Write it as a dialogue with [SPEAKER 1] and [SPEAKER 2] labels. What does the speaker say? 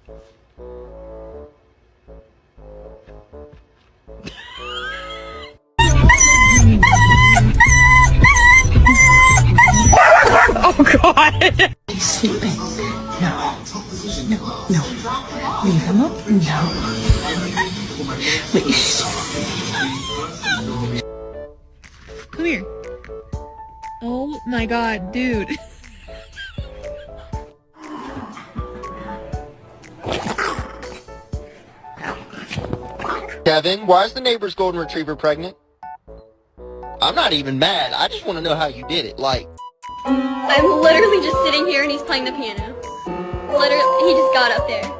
[SPEAKER 1] Oh God!
[SPEAKER 2] He's sleeping. No. No. No. Leave him up. No. Please.
[SPEAKER 1] Come here. Oh my God, dude.
[SPEAKER 3] Kevin, why is the neighbor's golden retriever pregnant? I'm not even mad. I just want to know how you did it. Like,
[SPEAKER 4] I'm literally just sitting here and he's playing the piano. Literally, he just got up there.